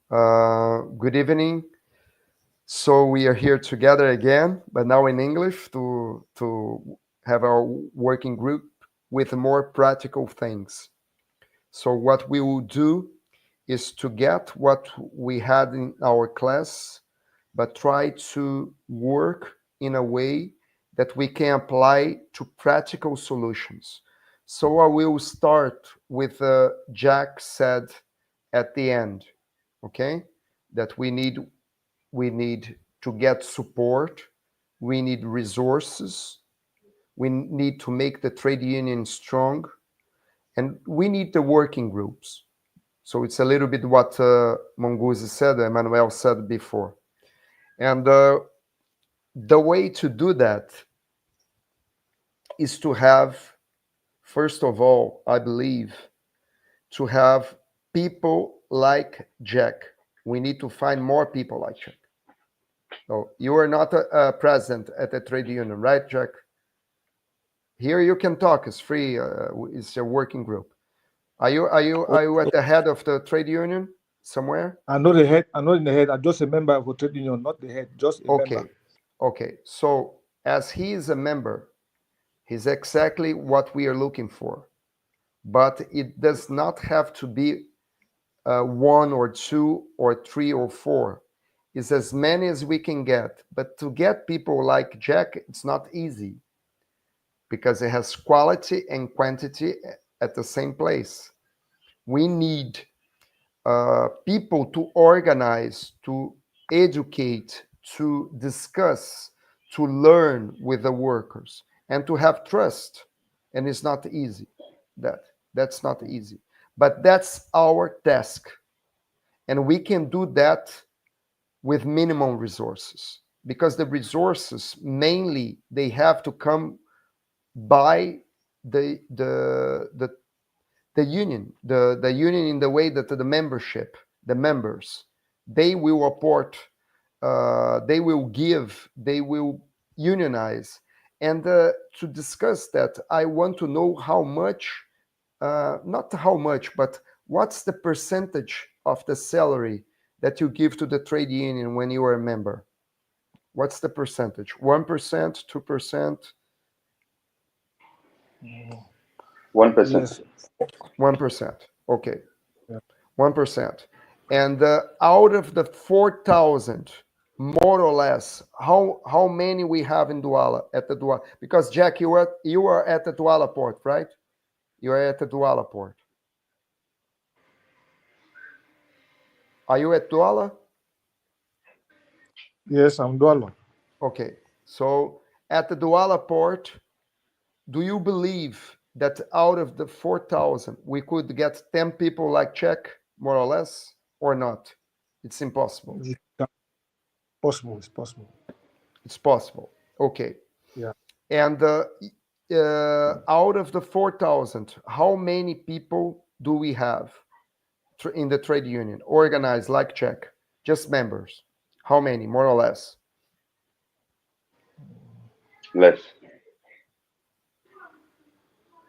Good evening. So we are here together again, but now in English to have our working group with more practical things. So what we will do is to get what we had in our class, but try to work in a way that we can apply to practical solutions. So I will start with Jack said at the end, okay? That we need to get support, we need resources, we need to make the trade union strong, and we need the working groups. So it's a little bit what Monguzi said, Emmanuel said before. And the way to do that is to have, first of all, I believe, to have people like Jack. We need to find more people like Jack. So you are not a president at a trade union, right, Jack? Here you can talk. It's free. It's a working group. Are you at the head of the trade union somewhere? I'm not the head. I'm not in the head. I'm just a member of a trade union, not the head, just a Okay. member. Okay. So as he is a member, he's exactly what we are looking for. But it does not have to be one or two or three or four. It's as many as we can get. But to get people like Jack, it's not easy because it has quality and quantity at the same place. We need people to organize, to educate, to discuss, to learn with the workers, and to have trust. And it's not easy. That's not easy. But that's our task, and we can do that with minimum resources because the resources mainly they have to come by the union, the union in the way that the membership, the members, they will apport, they will give, they will unionize. And to discuss that, I want to know how much, not how much, but what's the percentage of the salary that you give to the trade union when you are a member? What's the percentage? 1%, 2%? 1%. Yes. 1%. Okay. Yeah. 1%. And out of the 4,000, more or less, how many we have in Douala at the Douala? Because Jack, you are at the Douala port, right? You are at the Douala port. Are you at Douala? Yes, I'm Dualo. Okay. So at the Douala port, do you believe that out of the 4,000, we could get 10 people like Czech, more or less, or not? It's impossible. It's possible. It's possible. It's possible. Okay. Yeah. And out of the 4,000, how many people do we have in the trade union organized like Czech? Just members. How many, more or less? Less.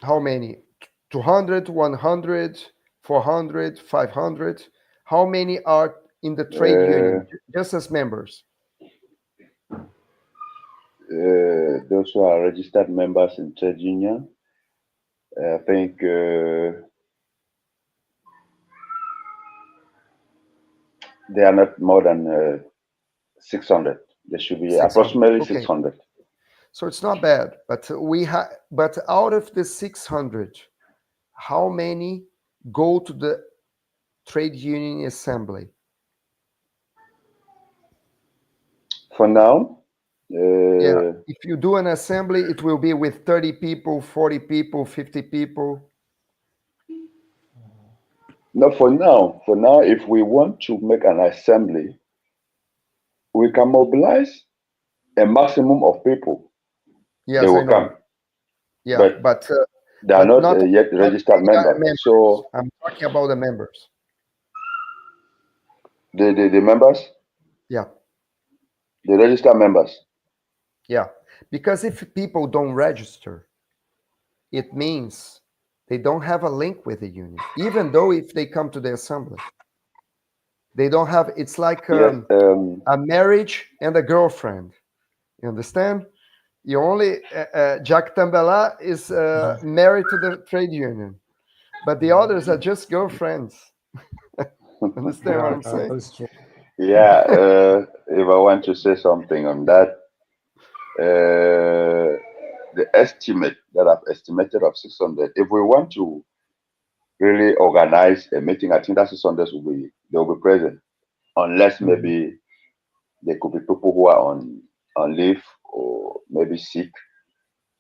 How many? 200, 100, 400, 500? How many are in the trade union just as members? Those who are registered members in trade union, I think they are not more than 600. There should be 600. approximately Okay. 600. So it's not bad, but but out of the 600, how many go to the trade union assembly? For now, Yeah, if you do an assembly, it will be with 30 people, 40 people, 50 people. no, for now. For now, if we want to make an assembly, we can mobilize a maximum of people. Yes, They I will know. come. Yeah, but They are not not yet registered members. members. So I'm talking about the members. the members, Yeah, the registered members. yeah. Because if people don't register, it means they don't have a link with the union, even though if they come to the assembly. They don't have, it's like Yes. a marriage and a girlfriend. You understand? You only, Jack Tambela is married to the trade union, but the others are just girlfriends. Understand what I'm saying? That's true. Yeah. If I want to say something on that, the estimate that I've estimated of 600. If we want to really organize a meeting, I think that 600 will be present, unless maybe there could be people who are on leave or maybe sick.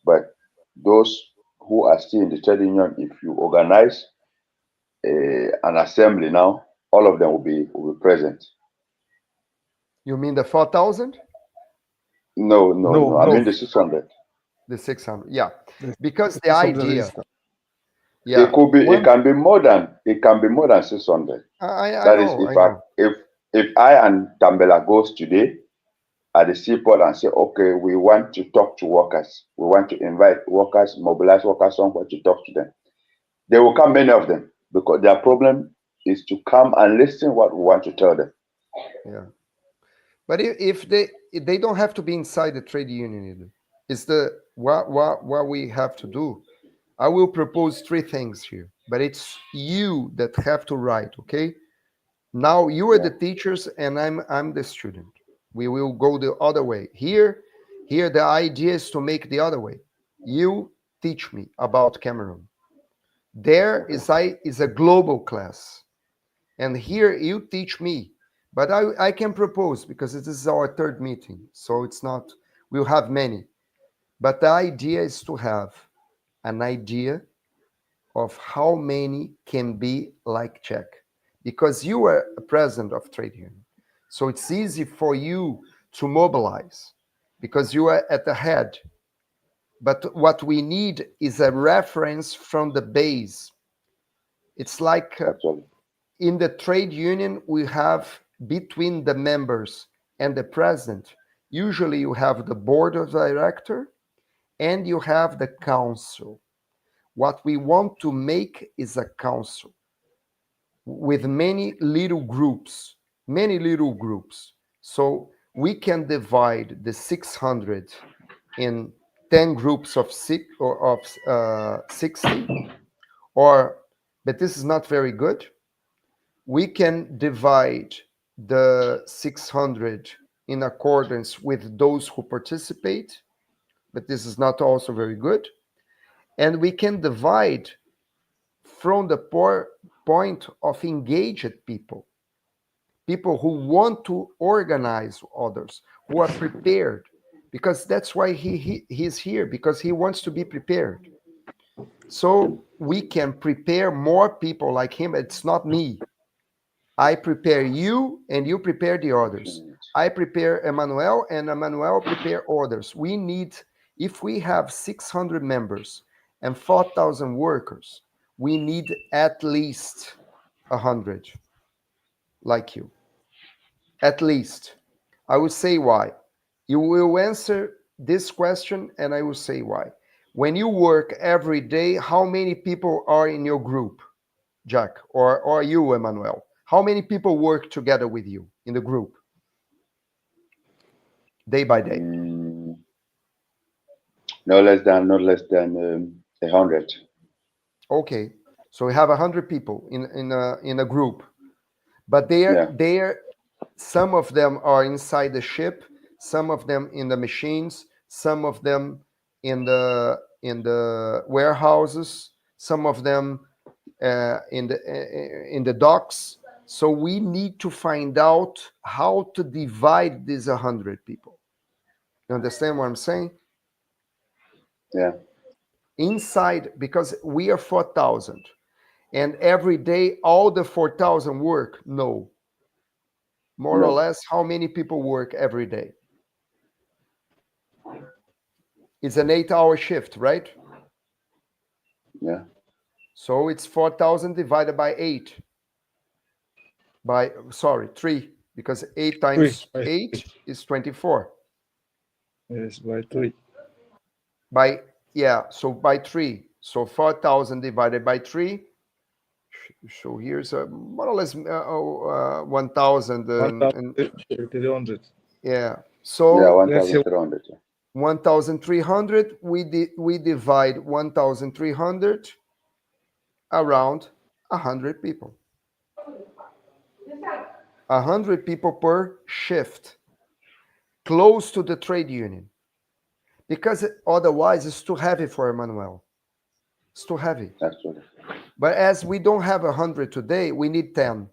But those who are still in the trade union, if you organize an assembly now, all of them will be present. You mean the 4,000? No, no, No, no. I no. mean the 600. The 600? Yeah. The Because the 600 idea, register. It yeah, could be. It one, can be more than. It can be more than 600. I That is, know, I know. if I and Tambela goes today at the seaport and say, okay, we want to talk to workers. We want to invite workers, mobilize workers somewhere to talk to them. They will come, many of them, because their problem is to come and listen what we want to tell them. Yeah. But if they don't have to be inside the trade union either. It's the what we have to do. I will propose three things here, but it's you that have to write, okay? Now you are Yeah. the teachers and I'm the student. We will go the other way. Here the idea is to make the other way. You teach me about Cameroon. There Okay. is a global class. And here you teach me. But I can propose because this is our third meeting. So it's not, we'll have many. But the idea is to have an idea of how many can be like Czech. Because you are a president of trade union. So it's easy for you to mobilize because you are at the head. But what we need is a reference from the base. It's like Actually. in the trade union, we have between the members and the president, usually you have the board of director and you have the council. What we want to make is a council with many little groups, many little groups. So we can divide the 600 in 10 groups of six or of 60, or, but this is not very good. We can divide the 600 in accordance with those who participate, but this is not also very good. And we can divide from the point of engaged people, people who want to organize others, who are prepared, because that's why he's here, because he wants to be prepared. So we can prepare more people like him. It's not me. I prepare you and you prepare the others. I prepare Emmanuel and Emmanuel prepare others. We need, if we have 600 members and 4,000 workers, we need at least 100 like you. At least. I will say why. You will answer this question and I will say why. When you work every day, how many people are in your group? Jack, or you, Emmanuel? How many people work together with you in the group, day by day? No less than 100. Okay, so we have 100 people in a group, but Yeah. some of them are inside the ship, some of them in the machines, some of them in the warehouses, some of them in the docks. So we need to find out how to divide these 100 people. You understand what I'm saying? Yeah. Inside, because we are 4,000, and every day all the 4,000 work. No, more or No. less, how many people work every day? It's an 8-hour shift, right? Yeah. So it's 4,000 divided by 8. By, sorry, 3, because 8 3 times by 3. 8 is 24. Yes, by 3. By, yeah, so by 3. So 4,000 divided by 3 So here's more or less 1,000 and 1,300. yeah. Yeah, So Let's say 1,300. 1,300, we divide 1,300 around 100 people. 100 people per shift, close to the trade union. Because otherwise it's too heavy for Emmanuel. It's too heavy. Actually. But as we don't have 100 today, we need 10.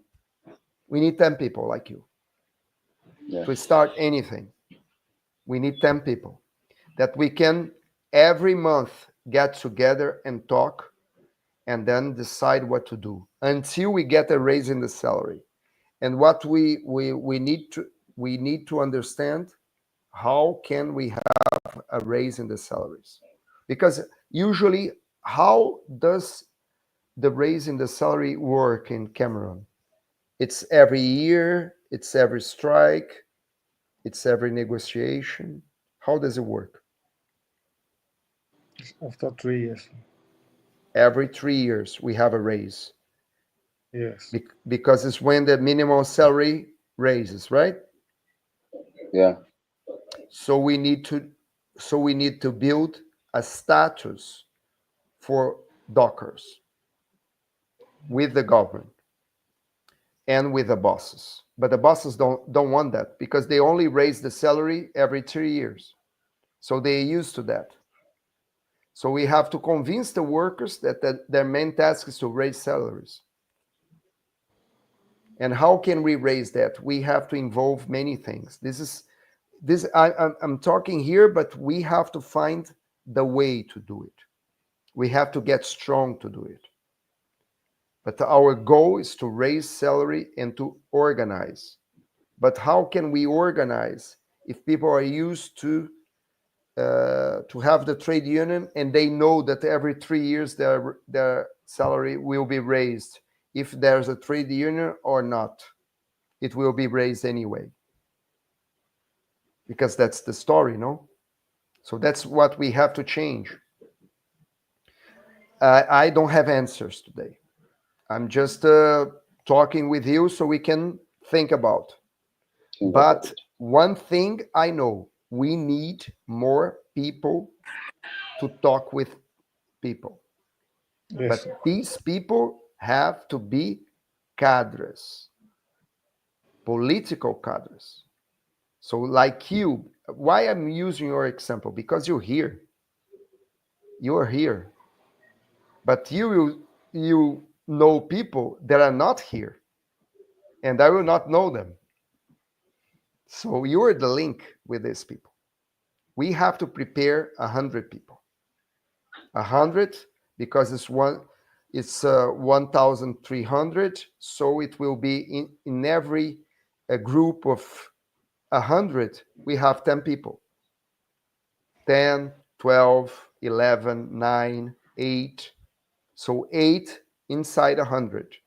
We need 10 people like you Yeah. to start anything. We need 10 people that we can every month get together and talk and then decide what to do until we get a raise in the salary. And what we need to understand, how can we have a raise in the salaries? Because usually, how does the raise in the salary work in Cameroon? It's every year, it's every strike, it's every negotiation. How does it work? after 3 years. Every 3 years we have a raise Yes. because it's when the minimum salary raises, right? Yeah. So we need to build a status for dockers with the government and with the bosses. But the bosses don't want that because they only raise the salary every 3 years. So they're used to that. So we have to convince the workers that their main task is to raise salaries. And how can we raise that? We have to involve many things. I'm talking here, but we have to find the way to do it. We have to get strong to do it. But our goal is to raise salary and to organize. But how can we organize if people are used to have the trade union and they know that every 3 years their salary will be raised? If there's a trade union or not, it will be raised anyway. Because that's the story, no? So that's what we have to change. I don't have answers today. I'm just talking with you so we can think about. Think about But it. one thing I know, we need more people to talk with people. Yes. But these people have to be cadres, political cadres. So like you, why I'm using your example? Because you're here. You're here. But you know people that are not here, and I will not know them. So you're the link with these people. We have to prepare 100 people. 100 because it's 1,300, so it will be in every group of 100 we have 10 people. 10, 12, 11, 9, 8. So 8 inside 100.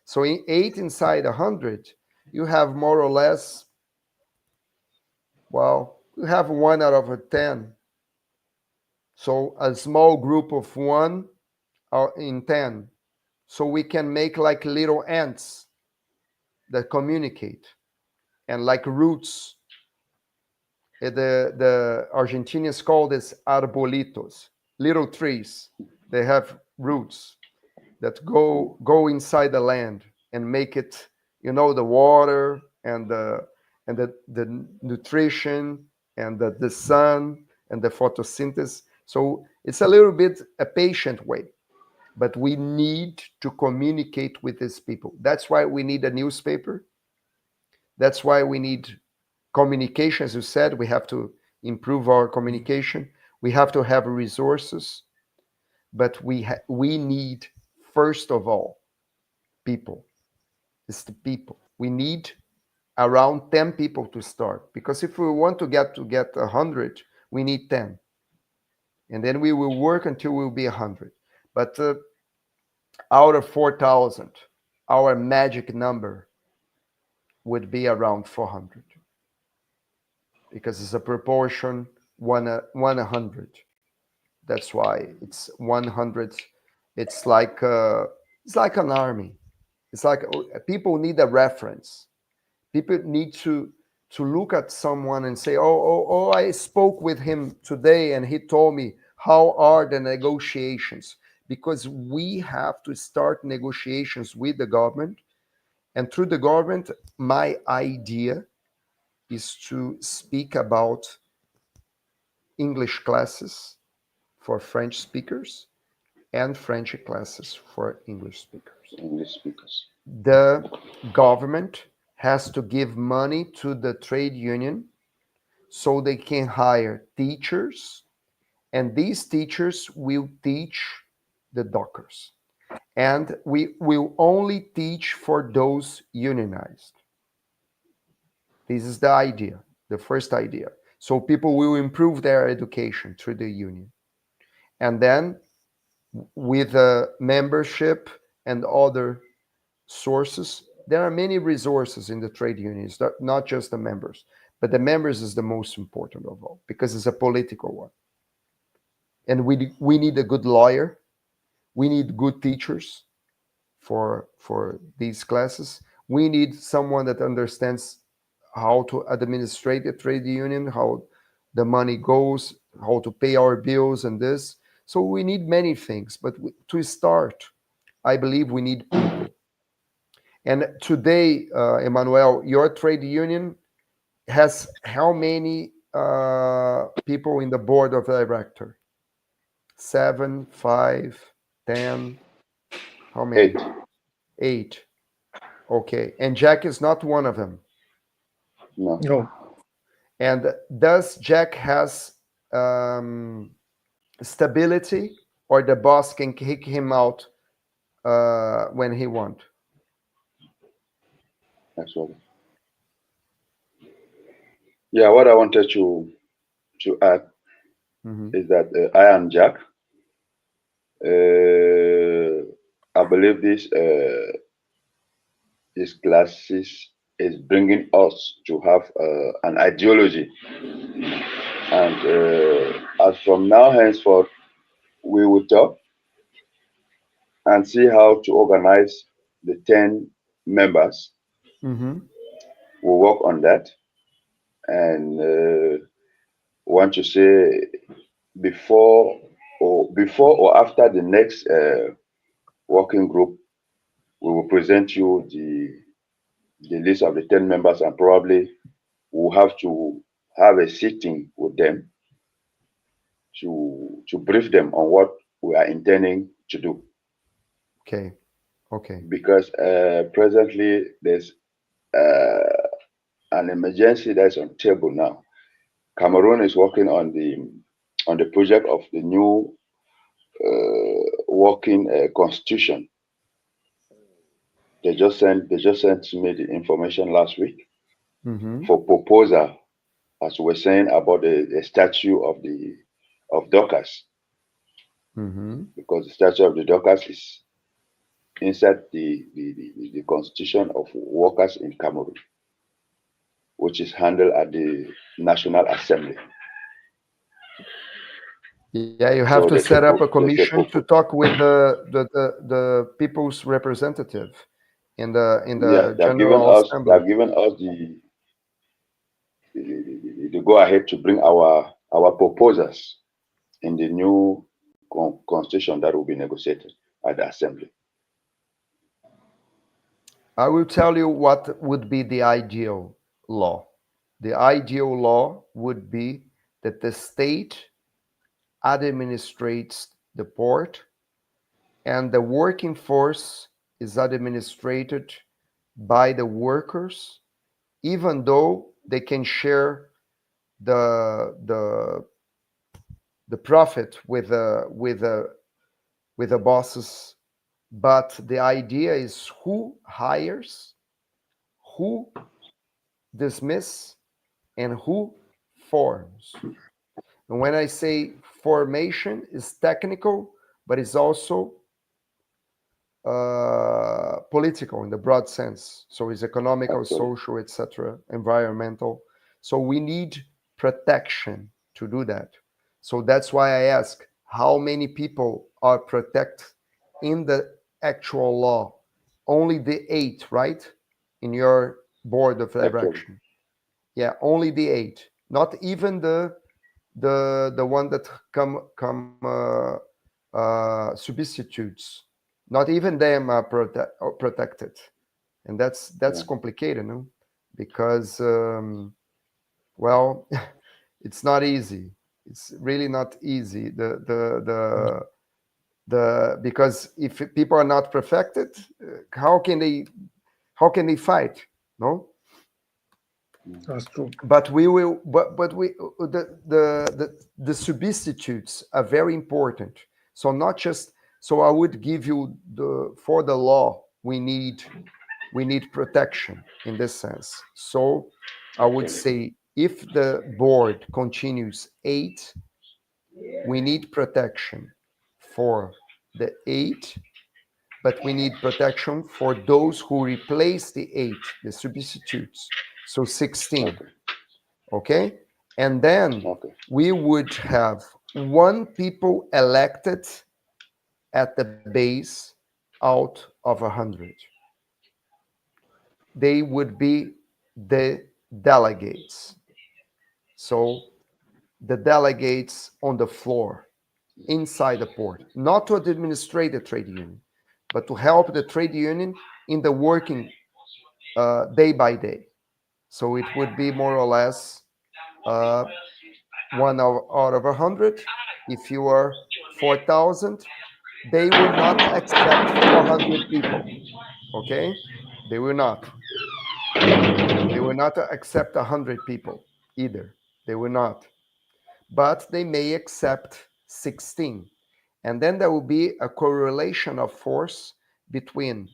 So in 8 inside 100, you have more or less, well, you have 1 out of a 10. So a small group of 1 in 10. So we can make like little ants that communicate and like roots. The Argentinians call this arbolitos, little trees. They have roots that go inside the land and make it, the water and the nutrition and the sun and the photosynthesis. So it's a little bit a patient way, but we need to communicate with these people. That's why we need a newspaper. That's why we need communication. As you said, we have to improve our communication. We have to have resources, but we need, first of all, people. It's the people. We need around 10 people to start, because if we want to get 100, we need 10, and then we will work until we'll be 100. But out of 4,000, our magic number would be around 400, because it's a proportion 100. That's why it's 100. It's like It's like an army. It's like people need a reference. People need to look at someone and say, oh, I spoke with him today and he told me how are the negotiations, because we have to start negotiations with the government. And through the government, my idea is to speak about English classes for French speakers and French classes for English speakers. English speakers. The government has to give money to the trade union so they can hire teachers, and these teachers will teach the dockers. And we will only teach for those unionized. This is the idea, the first idea. So people will improve their education through the union. And then with membership and other sources, there are many resources in the trade unions, not just the members, but the members is the most important of all because it's a political one. And we need a good lawyer, we need good teachers for these classes. We need someone that understands how to administrate the trade union, how the money goes, how to pay our bills and this. So we need many things, but to start, I believe we need people. And today, Emmanuel, your trade union has how many people in the board of director? 7, 5, 10? How many? 8. 8. Okay. And Jack is not one of them. No. No. And does Jack has stability, or the boss can kick him out when he want? Actually. Yeah, what I wanted to add Mhm. is that I am Jack. I believe this classes is bringing us to have an ideology, and as from now henceforth, we will talk and see how to organize the 10 members. Mhm. We'll work on that, and want to say before or after the next working group, we will present you the list of the 10 members, and probably we'll have to have a sitting with them to brief them on what we are intending to do. Okay. Okay. Because presently there's an emergency that's on table now. Cameroon is working on the project of the new working constitution. They just sent me the information last week Mhm. for proposal, as we were saying about the statue of Dorcas, Mhm. because the statue of the Dorcas is inside the constitution of workers in Cameroon, which is handled at the National Assembly. Yeah, you have So to set up a commission to proposal. talk with the people's representative in Yeah, the General they Assembly. have given us the go ahead to bring our proposals in the new constitution that will be negotiated at the assembly. I will tell you what would be the ideal law. The ideal law would be that the state administrates the port and the working force is administrated by the workers, even though they can share the the profit with the bosses. But the idea is who hires, who dismiss, and who forms. And when I say formation, is technical, but it's also political in the broad sense. So it's economical, Actually, social, etc., environmental. So we need protection to do that. So that's why I ask how many people are protected in the actual law. Only the eight, right? In your board of Actually, direction. Yeah, only the eight. Not even the one that come substitutes. Not even them are protected, and that's yeah, complicated, no? Because well, it's not easy. It's really not easy. The because if people are not perfected, how can they fight? No, That's true. but we will. But we the substitutes are very important. So not just so I would give you the for the law we need protection in this sense. So I would actually, say if the board continues eight, we need protection for the eight, but we need protection for those who replace the eight, the substitutes. So 16, okay, okay? And then okay, we would have one people elected at the base out of 100. They would be the delegates. So the delegates on the floor inside the port, not to administrate the trade union, but to help the trade union in the working day by day. So it would be more or less uh, one out of 100. If you are 4,000, they will not accept 400 people. Okay, they will not. They will not accept 100 people either. They will not. But they may accept 16. And then there will be a correlation of force between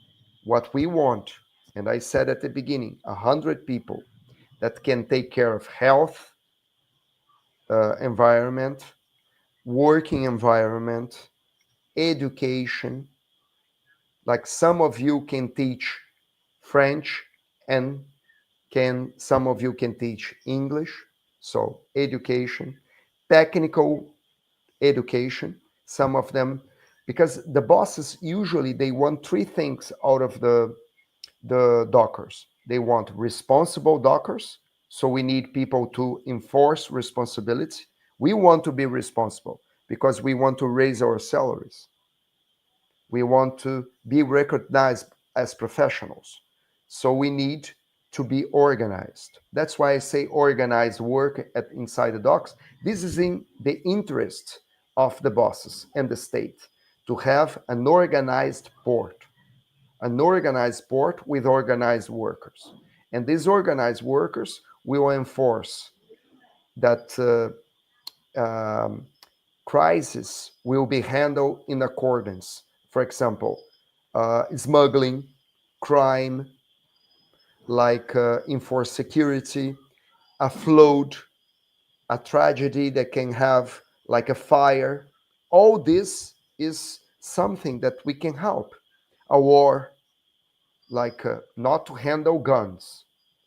what we want, and I said at the beginning, 100 people that can take care of health, environment, working environment, education. Like some of you can teach French and can some of you can teach English. So education, technical education, some of them, because the bosses usually they want three things out of the dockers. They want responsible dockers, so we need people to enforce responsibility. We want to be responsible because we want to raise our salaries. We want to be recognized as professionals. So we need to be organized. That's why I say organized work inside the docks. This is in the interest of the bosses and the state to have an organized port with organized workers. And these organized workers will enforce that um, crisis will be handled in accordance. For example, smuggling, crime, like enforce security, a flood, a tragedy that can have like a fire. All this is something that we can help. A war, like not to handle guns,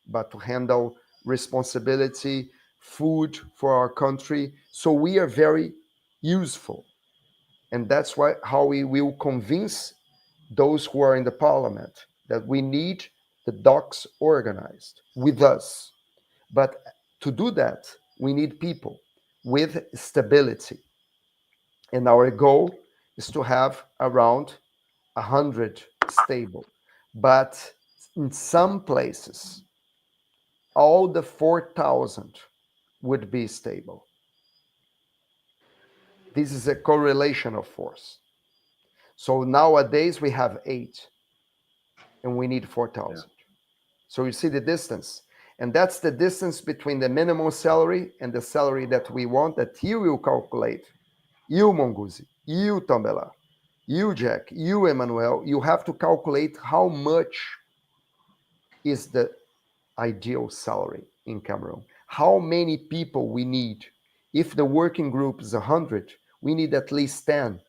but to handle responsibility, food for our country. So we are very useful, and that's why how we will convince those who are in the parliament that we need the docks organized with us. But to do that, we need people with stability, and our goal is to have around 100 stable. But in some places, all the 4,000 would be stable. This is a correlation of force. So nowadays we have 8 and we need Yeah. 4,000. So you see the distance. And that's the distance between the minimum salary and the salary that we want that you will calculate. You, Monguzi, you, Tambela, you, Jack, you, Emmanuel, you have to calculate how much is the ideal salary in Cameroon. How many people we need? If the working group is 100, we need at least 10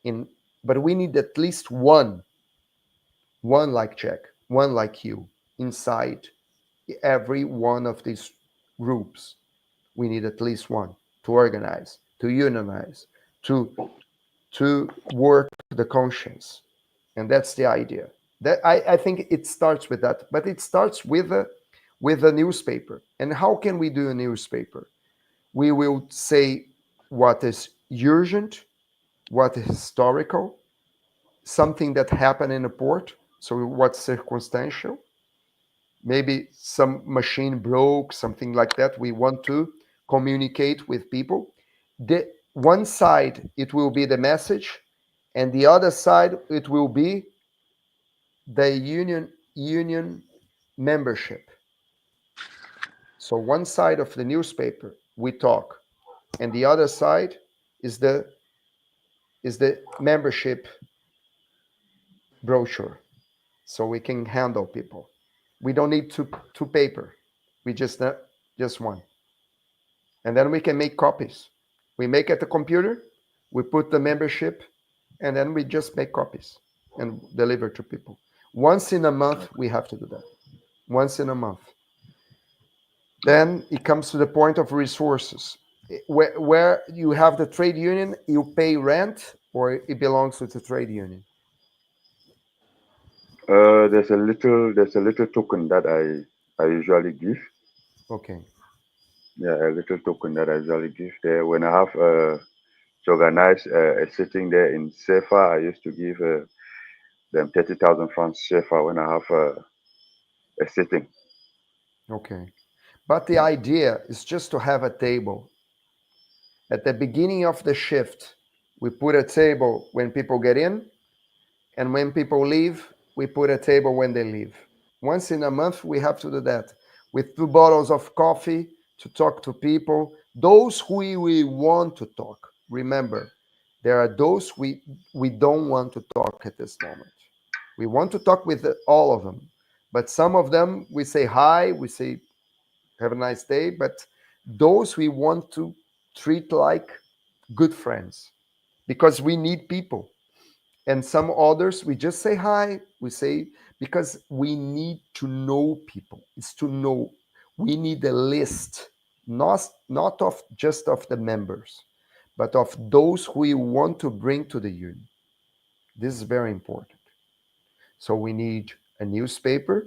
in, but we need at least one like Jack, one like you inside every one of these groups. We need at least one to organize, to unionize, to work the conscience. and that's the idea. That I think it starts with that, but it starts with a newspaper. And how can we do a newspaper? We will say what is urgent, what is historical, something that happened in a port. So what's circumstantial? Maybe some machine broke, something like that. We want to communicate with people. The one side it will be the message, and the other side it will be the union membership. So one side of the newspaper we talk, and the other side is the membership brochure. So we can handle people. We don't need two paper. We just one. And then we can make copies. We make at the computer, we put the membership, and then we just make copies and deliver to people. Once in a month, we have to do that. Once in a month. Then it comes to the point of resources. Where you have the trade union, you pay rent, or it belongs to the trade union. There's a little token that I usually give. Okay. Yeah, a little token that I usually give there when I have to organize a sitting there in CFA. I used to give them 30,000 francs CFA when I have a sitting. Okay. But the idea is just to have a table. At the beginning of the shift, we put a table when people get in, and when people leave, we put a table when they leave. Once in a month, we have to do that with 2 bottles of coffee to talk to people, those who we want to talk. Remember, there are those we don't want to talk at this moment. We want to talk with all of them, but some of them we say hi, we say have a nice day, but those we want to treat like good friends because we need people. And some others we just say hi, we say because we need to know people. It's to know. We need a list, not of just of the members, but of those who we want to bring to the union. This is very important. So we need a newspaper.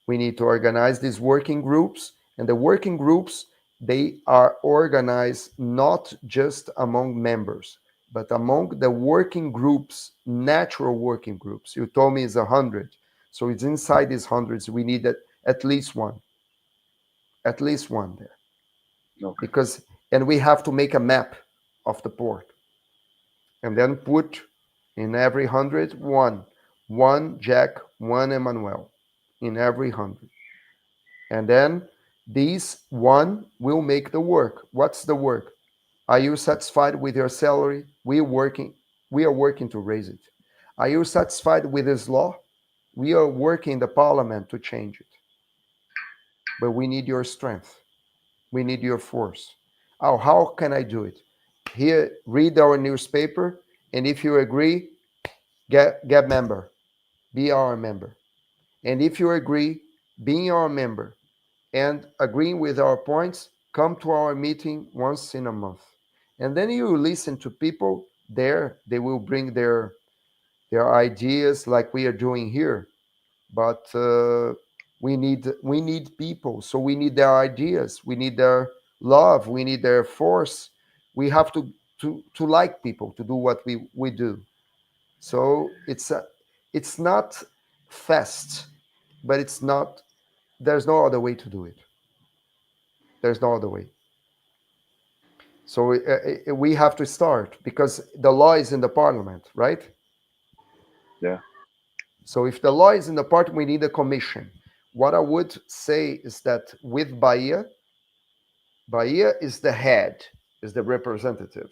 We need to organize these working groups, and the working groups, they are organized not just among members, but among the working groups, natural working groups. You told me it's 100, so it's inside these hundreds. We need at least one, at least one there, Okay. because and we have to make a map of the port, and then put in every 100 one Jack, one Emmanuel, in every 100. And then these one will make the work. What's the work? Are you satisfied with your salary? We are working to raise it. Are you satisfied with this law? We are working in the parliament to change it. But we need your strength. We need your force. Oh, how can I do it? Here, read our newspaper, and if you agree, get member. Be our member. And if you agree, being our member, and agreeing with our points, come to our meeting once in a month. And then you listen to people there. They will bring their ideas like we are doing here. But we need people. So we need their ideas. We need their love. We need their force. We have to like people to do what we do. So it's not fast, but it's not. There's no other way to do it. There's no other way. So we have to start because the law is in the parliament, right? Yeah. So if the law is in the parliament, we need a commission. What I would say is that with Bahia is the head, is the representative,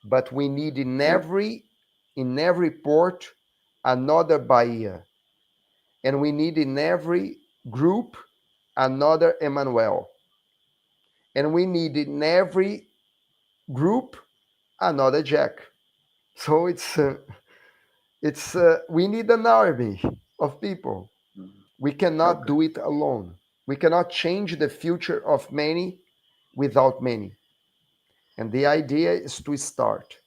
but we need Yeah. in every port another Bahia, and we need in every group another Emmanuel, and we need in every group another Jack. So it's we need an army of people. Mhm. We cannot Okay. do it alone. We cannot change the future of many without many. And the idea is to start.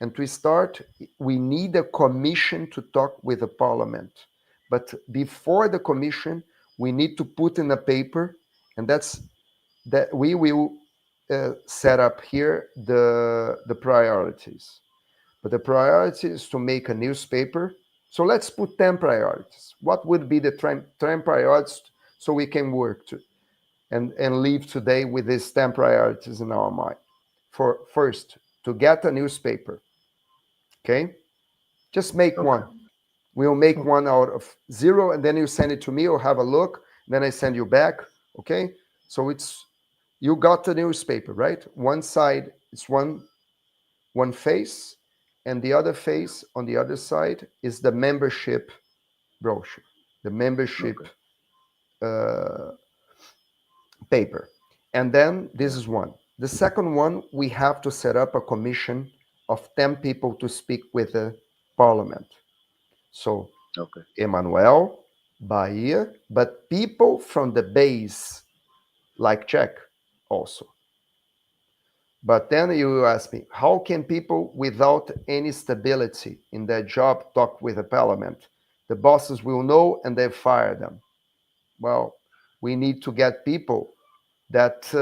And to start, we need a commission to talk with the parliament. But before the commission, we need to put in a paper, and that's that we will set up here the priorities. But the priority is to make a newspaper. So let's put 10 priorities. What would be the 10 priorities so we can work to and leave today with these 10 priorities in our mind? For first, to get a newspaper. Okay? Just make Okay. one. We'll make Okay. one out of zero, and then you send it to me. I'll have a look. Then I send you back. Okay? So it's you got the newspaper, right? One side is one face, and the other face on the other side is the membership brochure, the membership Okay. uh, paper. And then this Yeah. is one. The second one, we have to set up a commission of 10 people to speak with the parliament. So, Okay. Emmanuel, Bahia, but people from the base, like Czech, also. But then you ask me, how can people without any stability in their job talk with the parliament? The bosses will know and they fire them. Well, we need to get people that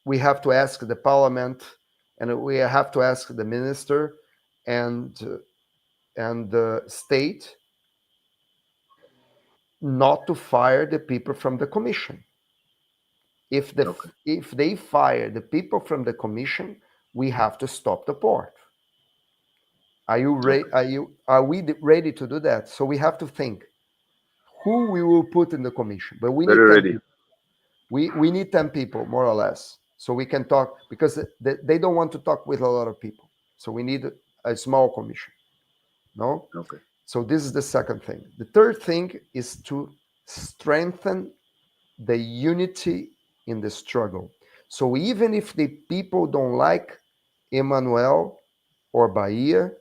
we have to ask the parliament and we have to ask the minister and the state not to fire the people from the commission. Okay. If they fire the people from the commission, we have to stop the port. Okay. Are we ready to do that? So we have to think who we will put in the commission. But we need Very 10 ready. people. We need 10 people more or less, so we can talk because they don't want to talk with a lot of people. So we need a small commission. No. Okay. So this is the second thing. The third thing is to strengthen the unity in the struggle. So even if the people don't like Emmanuel or Bahia,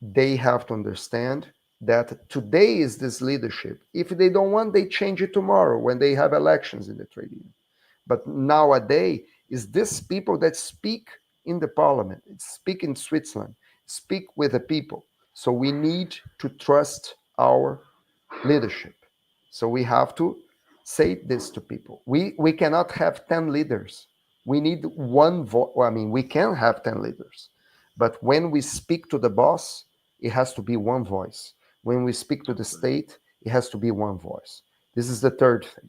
they have to understand that today is this leadership. If they don't want, they change it tomorrow when they have elections in the trade union. But nowadays, is this people that speak in the parliament, speak in Switzerland, speak with the people. So we need to trust our leadership. So we have to say this to people. We cannot have 10 leaders. We need one voice. Well, I mean, we can have 10 leaders. But when we speak to the boss, it has to be one voice. When we speak to the Okay. state, it has to be one voice. This is the third thing.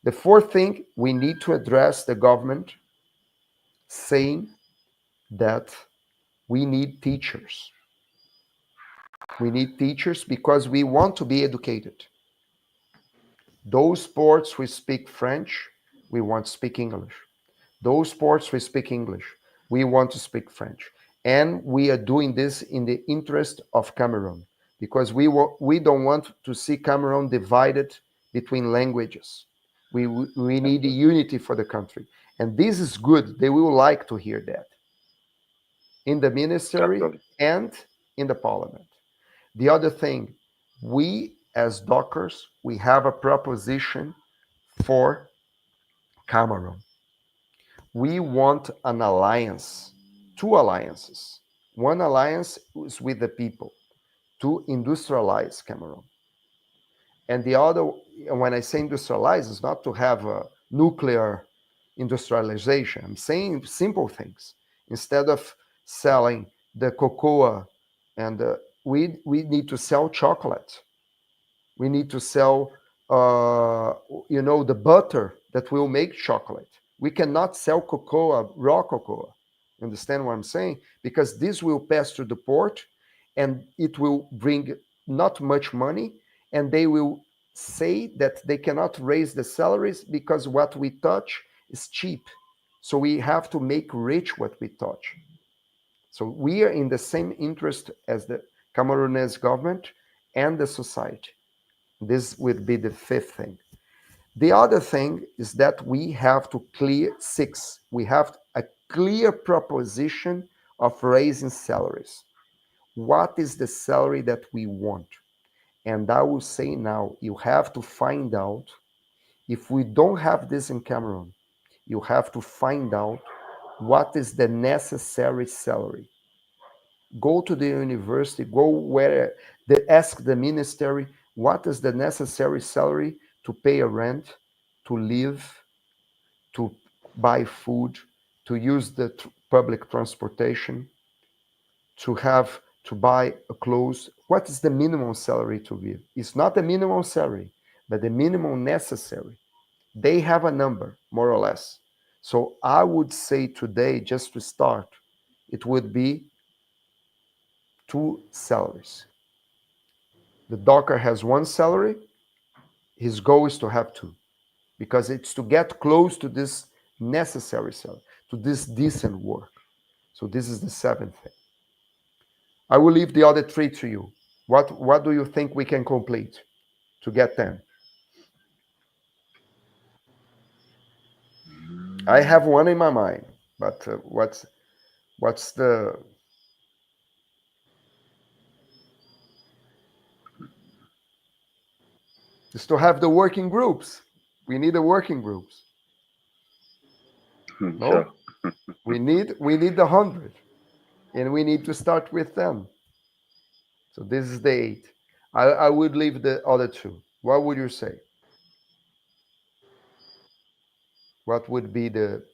The fourth thing, we need to address the government saying that we need teachers. We need teachers because we want to be educated. Those ports who speak French, we want to speak English. Those ports who speak English, we want to speak French. And we are doing this in the interest of Cameroon because we don't want to see Cameroon divided between languages. We need Absolutely. unity for the country. And this is good. They will like to hear that in the ministry Absolutely. and in the parliament. The other thing, we as Dockers, we have a proposition for Cameroon. We want an alliance, two alliances. One alliance is with the people to industrialize Cameroon. And the other, when I say industrialize, is not to have a nuclear industrialization. I'm saying simple things. Instead of selling the cocoa and we need to sell chocolate. We need to sell, the butter that will make chocolate. We cannot sell cocoa, raw cocoa. Understand what I'm saying? Because this will pass through the port and it will bring not much money. And they will say that they cannot raise the salaries because what we touch is cheap. So we have to make rich what we touch. So we are in the same interest as the Cameroonese government and the society. This would be the fifth thing. The other thing is that we have to clear six. We have a clear proposition of raising salaries. What is the salary that we want? And I will say now, you have to find out if we don't have this in Cameroon, you have to find out what is the necessary salary. Go to the university, go where ask the ministry what is the necessary salary to pay a rent, to live, to buy food, to use the public transportation, to have to buy a clothes. What is the minimum salary to live? It's not the minimum salary, but the minimum necessary. They have a number, more or less. So I would say today, just to start, it would be two salaries. The docker has one salary. His goal is to have two, because it's to get close to this necessary salary, to this decent work. So this is the seventh thing. I will leave the other three to you. What do you think we can complete to get 10? I have one in my mind, but what's the is to have the working groups. We need the working groups. Sure. No, we need the 100, and we need to start with them. So this is the 8. I would leave the other two. What would you say? What would be the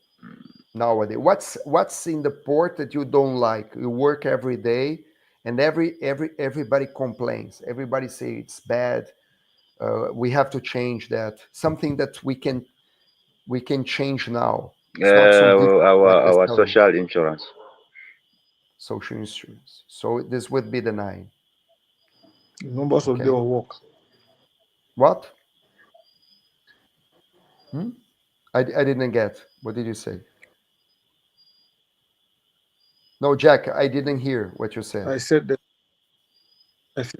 nowadays? What's in the port that you don't like? You work every day, and everybody complains. Everybody say it's bad. We have to change that. Something that we can change now. It's not so difficult like the Our salary. social insurance. Social insurance. So this would be the 9. The numbers of day Okay. of work. What? Hmm? I didn't get. What did you say? No, Jack, I didn't hear what you said. I said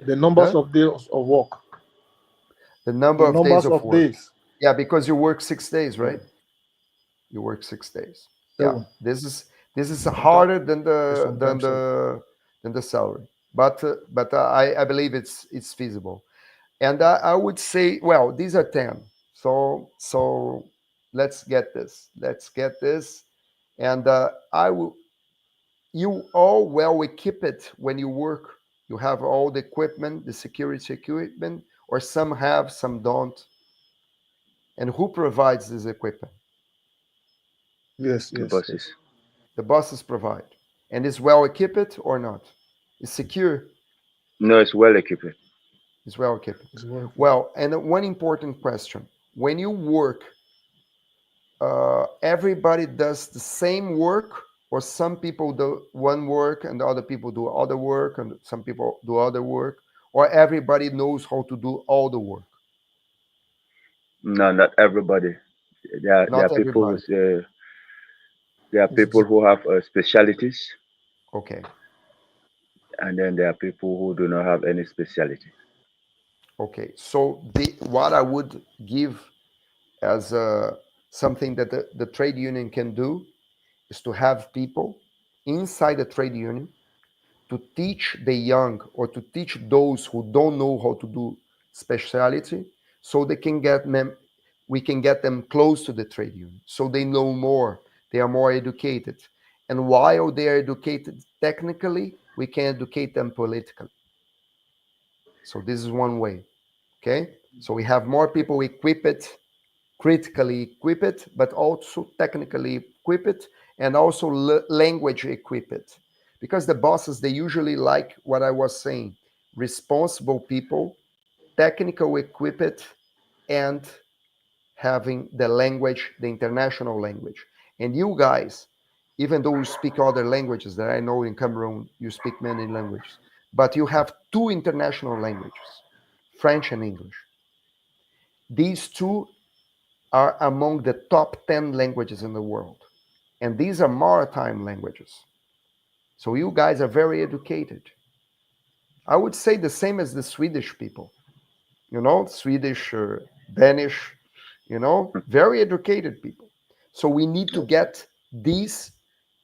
the numbers Huh? of days of work. The number The of days numbers of of work. days. Yeah, because you work 6 days, Yeah. right? You work 6 days. Yeah, 7. this is Sometimes harder than yes, the than sometimes 7. the salary, but I believe it's feasible, and I would say, well, these are 10. So let's get this. Let's get this, and I will. You all well equipped when you work. You have all the equipment, the security equipment, or some have, some don't. And who provides this equipment? Yes, yes, yes. Buses. The bosses provide. And is well equipped or not? Is secure? No, it's well equipped. Is well equipped. It's working. Well, and one important question: when you work, everybody does the same work, or some people do one work and the other people do other work, and some people do other work, or everybody knows how to do all the work? No, not everybody. There are Not people everybody. there are It's people who have specialities, Okay. and then there are people who do not have any specialty. Okay. So what I would give as something that the trade union can do is to have people inside the trade union to teach the young, or to teach those who don't know how to do specialty, so they can get them we can get them close to the trade union, so they know more, they are more educated, and while they are educated technically, we can educate them politically. So this is one way. Okay, so we have more people equipped, critically equipped, but also technically equipped, and also language equipped. Because the bosses, they usually like what I was saying: responsible people, technical equipped, and having the language, the international language. And you guys, even though you speak other languages, that I know in Cameroon, you speak many languages, but you have two international languages, French and English. These two are among the top 10 languages in the world. And these are maritime languages. So you guys are very educated. I would say the same as the Swedish people, Swedish, Danish, very educated people. So we need to okay. get these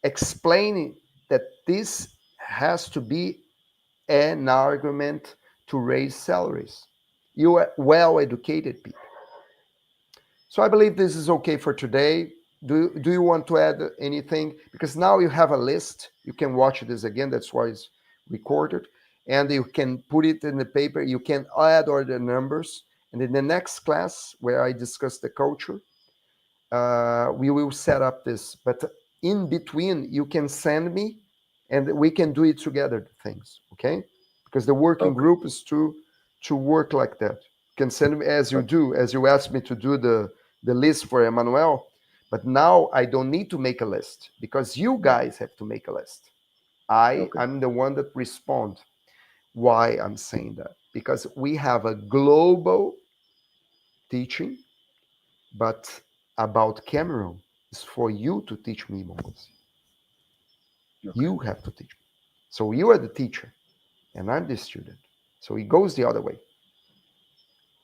explaining that this has to be an argument to raise salaries. You are well educated people. So I believe this is okay for today. do you want to add anything? Because now you have a list. You can watch this again. That's why it's recorded, and you can put it in the paper. You can add all the numbers, and in the next class where I discuss the culture, we will set up this. But in between, you can send me, and we can do it together. Things, okay? Because the working Okay. group is to work like that. You can send me as you Okay. do, as you asked me to do the list for Emmanuel. But now I don't need to make a list because you guys have to make a list. Okay. I'm the one that respond. Why I'm saying that? Because we have a global teaching, but about Cameroon is for you to teach me, Moses. Okay. You have to teach me. So you are the teacher and I'm the student. So it goes the other way,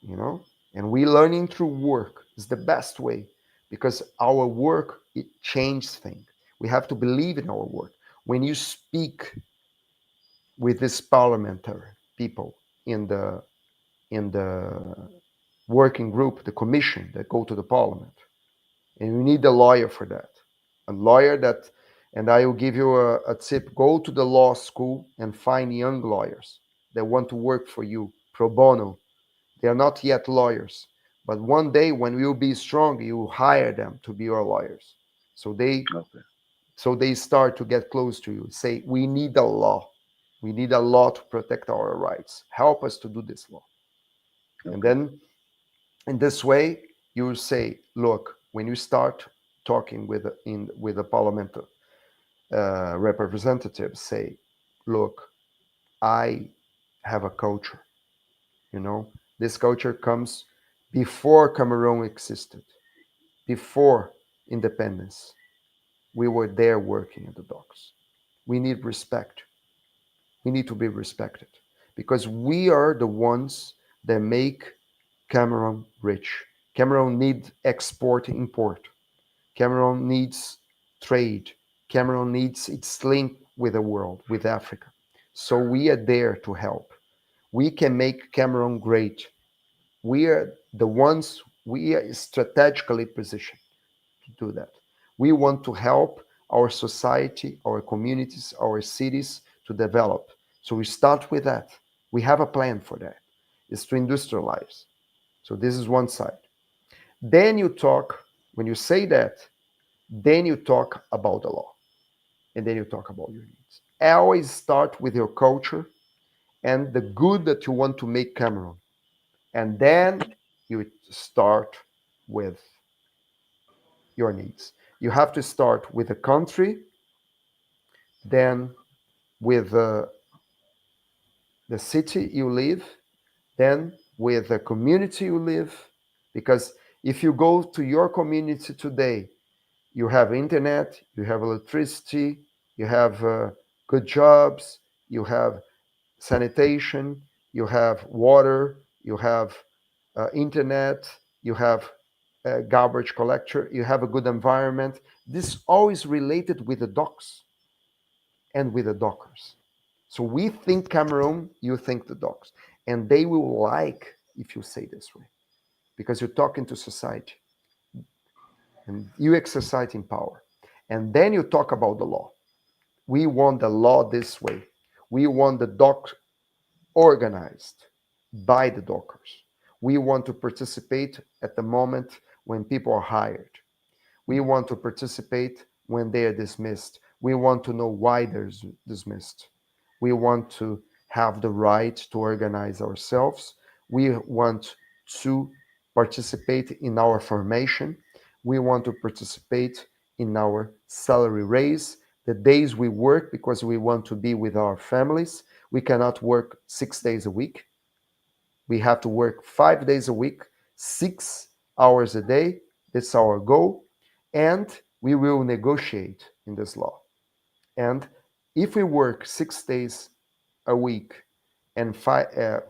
you know? And we learning through work is the best way because our work it changes things. We have to believe in our work. When you speak with this parliamentary people in the working group, the commission that go to the parliament, and you need a lawyer for that, a lawyer that, and I will give you a tip: go to the law school and find young lawyers that want to work for you pro bono. They are not yet lawyers, but one day when you will be strong, you will hire them to be your lawyers. So Okay. they start to get close to you. Say, we need a law. We need a law to protect our rights. Help us to do this law. And Okay. then in this way, you will say, look, when you start talking with a parliament representative, say, look, I have a culture. You know, this culture comes before Cameroon existed, before independence. We were there working at the docks. We need respect. We need to be respected because we are the ones that make Cameroon rich. Cameroon needs export import. Cameroon needs trade. Cameroon needs its link with the world, with Africa. So we are there to help. We can make Cameroon great. We are the ones, we are strategically positioned to do that. We want to help our society, our communities, our cities to develop. So we start with that. We have a plan for that. It's to industrialize. So this is one side. Then you talk, when you say that, then you talk about the law. And then you talk about your needs. Always start with your culture and the good that you want to make Cameroon. And then you start with your needs. You have to start with the country, then with the city you live, then with the community you live. Because if you go to your community today, you have internet, you have electricity, you have good jobs, you have sanitation, you have water, you have internet, you have a garbage collector, you have a good environment. This all is related with the docks and with the dockers. So we think Cameroon, you think the docks. And they will like if you say this way, because you're talking to society and you exercising power. And then you talk about the law. We want the law this way. We want the dock organized by the dockers. We want to participate at the moment when people are hired. We want to participate when they are dismissed. We want to know why they're dismissed. We want to have the right to organize ourselves. We want to participate in our formation. We want to participate in our salary raise, the days we work because we want to be with our families. We cannot work 6 days a week. We have to work 5 days a week, 6 hours a day. That's our goal. And we will negotiate in this law. And if we work 6 days a week and 5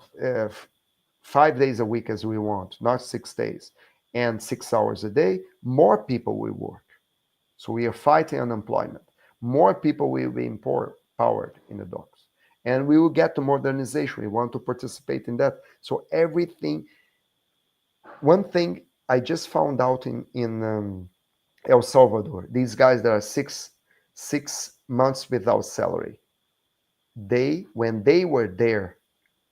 days a week as we want, not 6 days, and 6 hours a day, more people will work. So we are fighting unemployment. More people will be empowered in the docks. And we will get to modernization. We want to participate in that. So everything, one thing I just found out El Salvador, these guys that are six months without salary, when they were there,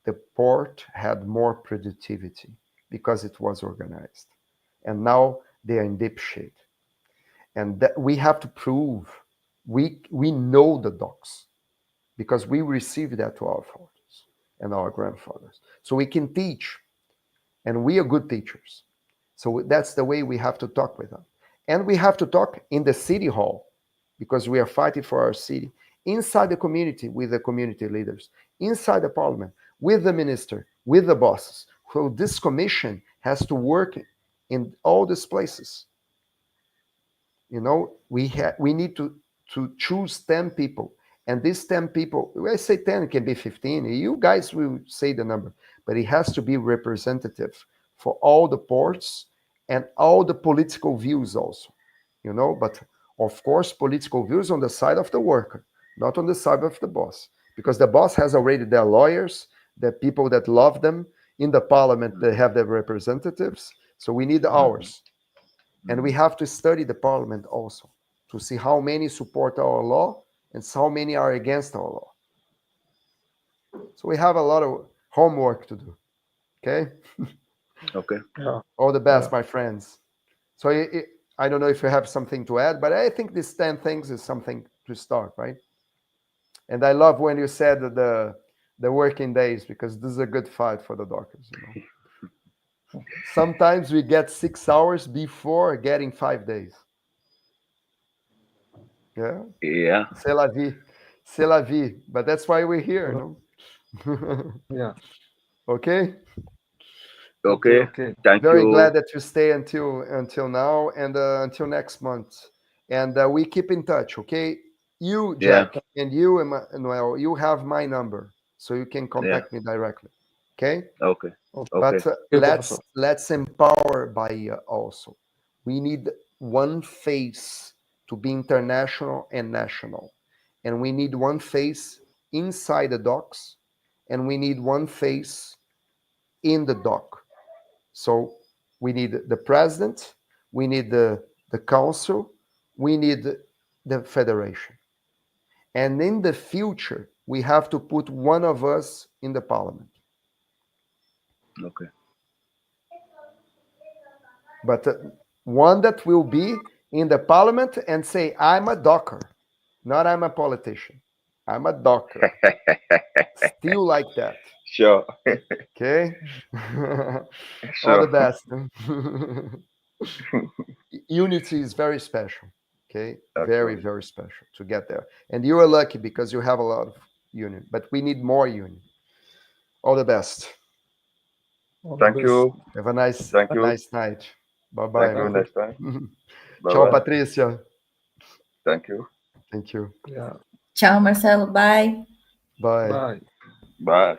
the port had more productivity because it was organized. And now they are in deep shit. And that we have to prove we know the docks because we received that to our fathers and our grandfathers. So we can teach, and we are good teachers. So that's the way we have to talk with them. And we have to talk in the city hall because we are fighting for our city, inside the community with the community leaders, inside the parliament with the minister, with the bosses. So this commission has to work in all these places. You know, we need to choose 10 people. And these 10 people, I say 10, it can be 15. You guys will say the number, but it has to be representative for all the ports and all the political views also. You know, but of course, political views on the side of the worker, not on the side of the boss, because the boss has already their lawyers, the people that love them. In the parliament, they have their representatives. So we need ours. And we have to study the parliament also to see how many support our law and how many are against our law. So we have a lot of homework to do. Okay? Okay. Yeah. All the best, my friends. So I don't know if you have something to add, but I think these 10 things is something to start, right? And I love when you said the working days, because this is a good fight for the doctors. You know? Sometimes we get 6 hours before getting 5 days. Yeah. Yeah. C'est la vie. C'est la vie. But that's why we're here, you know? Yeah. Okay. Okay. Okay. Thank Very you. glad that you stay until now and until next month. And we keep in touch, okay? You, Yeah. Jack, and you, Emmanuel, you have my number, so you can contact me directly. Okay? Okay. Okay. But Okay. let's empower Bahia also. We need one face to be international and national, and we need one face inside the docks, and we need one face in the dock. So we need the president, we need the council, we need the federation, and in the future we have to put one of us in the parliament. Okay. But one that will be in the parliament and say, I'm a docker, not I'm a politician. I'm a docker. Still like that. Sure. Okay? All the Sure. best. Unity is very special. Okay? Very, Actually. very special to get there. And you are lucky because you have a lot of union, but we need more union. All the best. All the Thank best. you. Have a nice Thank you. night. Bye bye, Thank you. man. Next time. Ciao, Bye-bye. Patricia. Thank you. Thank you. Yeah. Ciao, Marcelo. Bye. Bye. Bye. Bye.